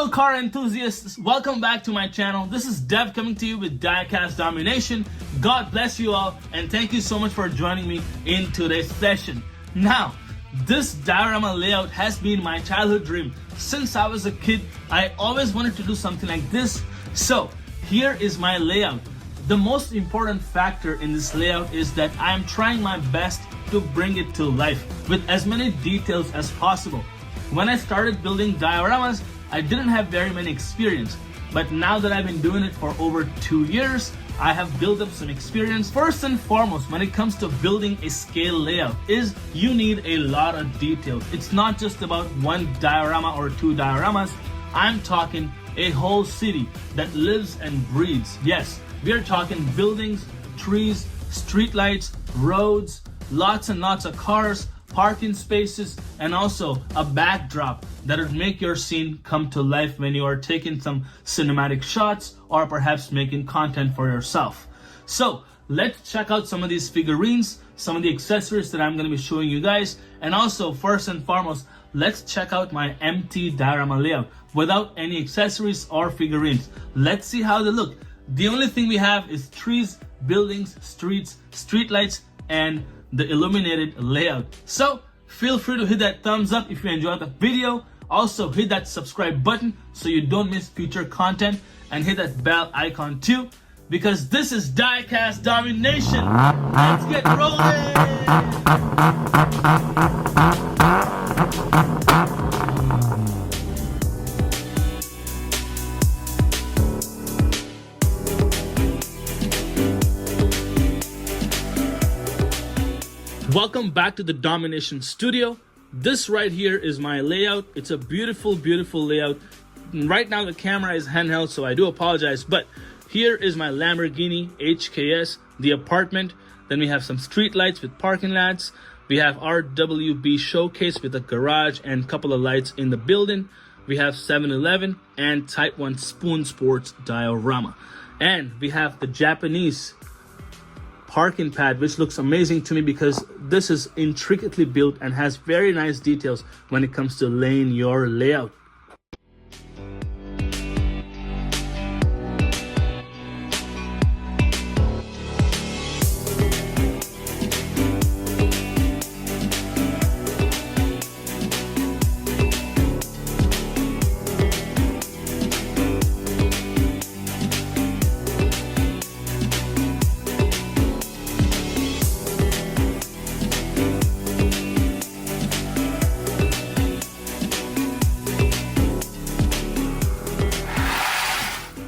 Hello car enthusiasts, welcome back to my channel. This is Dev coming to you with Diecast Domination. God bless you all and thank you so much for joining me in today's session. Now, this diorama layout has been my childhood dream. Since I was a kid, I always wanted to do something like this. So, here is my layout. The most important factor in this layout is that I am trying my best to bring it to life with as many details as possible. When I started building dioramas, I didn't have very many experience, but now that I've been doing it for over 2 years, I have built up some experience. First and foremost, when it comes to building a scale layout, is you need a lot of details. It's not just about one diorama or two dioramas. I'm talking a whole city that lives and breathes. Yes, we are talking buildings, trees, streetlights, roads, lots and lots of cars, parking spaces, and also a backdrop that would make your scene come to life when you are taking some cinematic shots or perhaps making content for yourself. So let's check out some of these figurines, some of the accessories that I'm going to be showing you guys, and also first and foremost, let's check out my empty diorama layout without any accessories or figurines. Let's see how they look. The only thing we have is trees, buildings, streets, streetlights, and the illuminated layout. So feel free to hit that thumbs up if you enjoyed the video. Also hit that subscribe button so you don't miss future content, and hit that bell icon too, because this is Diecast Domination. Let's get rolling. Welcome back to the Domination Studio. This right here is my layout. It's a beautiful, beautiful layout. Right now the camera is handheld, so I do apologize, but here is my Lamborghini HKS, the apartment. Then we have some street lights with parking lots. We have RWB showcase with a garage and a couple of lights in the building. We have 7-Eleven and Type 1 Spoon Sports diorama. And we have the Japanese parking pad, which looks amazing to me because this is intricately built and has very nice details when it comes to laying your layout.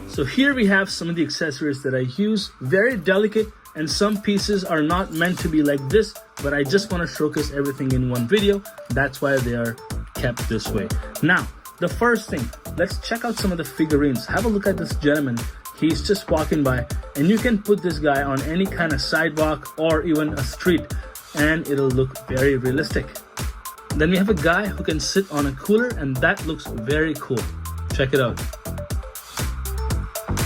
So here we have some of the accessories that I use. Very delicate, and some pieces are not meant to be like this, but I just want to showcase everything in one video. That's why they are kept this way. Now, the first thing, let's check out some of the figurines. Have a look at this gentleman. He's just walking by, and you can put this guy on any kind of sidewalk or even a street, and it'll look very realistic. Then we have a guy who can sit on a cooler, and that looks very cool. Check it out.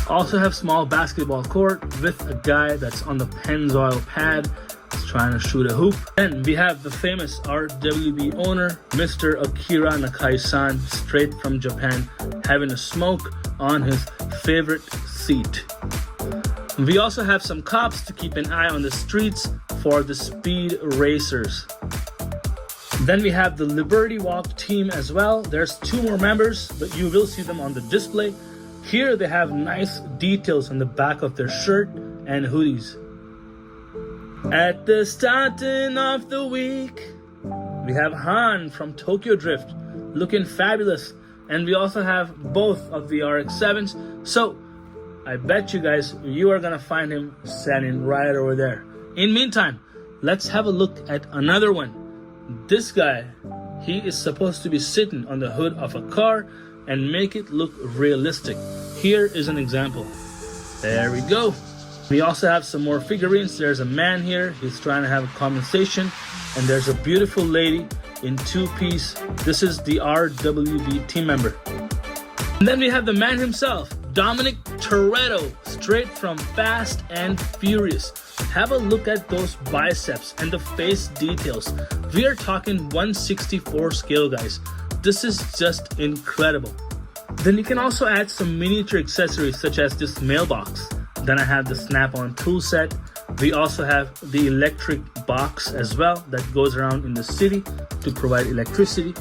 Also have small basketball court with a guy that's on the Pennzoil pad. He's trying to shoot a hoop. Then we have the famous RWB owner, Mr. Akira Nakai-san, straight from Japan, having a smoke on his favorite seat. We also have some cops to keep an eye on the streets for the speed racers. Then we have the Liberty Walk team as well. There's 2 more members, but you will see them on the display. Here they have nice details on the back of their shirt and hoodies. At the starting of the week, we have Han from Tokyo Drift looking fabulous. And we also have both of the RX-7s. So I bet you guys, you are gonna find him standing right over there. In meantime, let's have a look at another one. This guy, he is supposed to be sitting on the hood of a car and make it look realistic. Here is an example. There we go. We also have some more figurines. There's a man here. He's trying to have a conversation. And there's a beautiful lady in 2-piece. This is the RWB team member. And then we have the man himself, Dominic Toretto, straight from Fast and Furious. Have a look at those biceps and the face details. We are talking 1/64 scale, guys. This is just incredible. Then you can also add some miniature accessories such as this mailbox. Then I have the snap-on tool set. We also have the electric box as well that goes around in the city to provide electricity.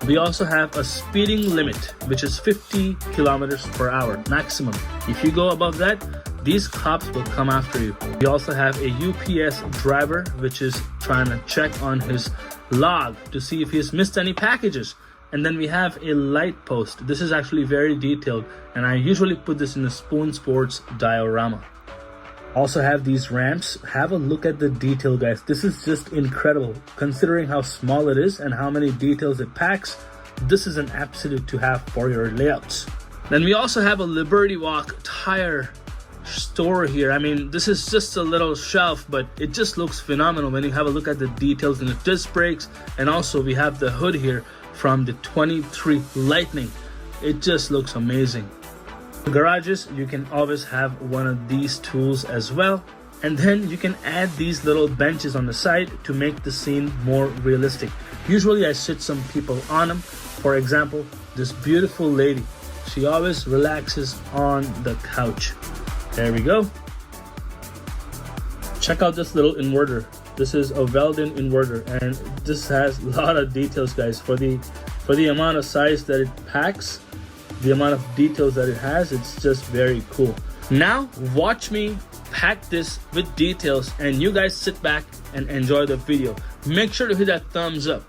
We also have a speeding limit, which is 50 kilometers per hour maximum. If you go above that, these cops will come after you. We also have a UPS driver, which is trying to check on his log to see if he's missed any packages. And then we have a light post. This is actually very detailed, and I usually put this in a Spoon Sports diorama. Also have these ramps. Have a look at the detail, guys. This is just incredible. Considering how small it is and how many details it packs, this is an absolute to have for your layouts. Then we also have a Liberty Walk tire store here. I mean, this is just a little shelf, but it just looks phenomenal when you have a look at the details in the disc brakes. And also we have the hood here from the 23 Lightning. It just looks amazing. Garages, you can always have one of these tools as well, and then you can add these little benches on the side to make the scene more realistic. Usually I sit some people on them. For example, this beautiful lady, she always relaxes on the couch. There we go. Check out this little inverter. This is a Weldon inverter, and this has a lot of details, guys. For the amount of size that it packs, the amount of details that it has, it's just very cool. Now watch me pack this with details, and you guys sit back and enjoy the video. Make sure to hit that thumbs up.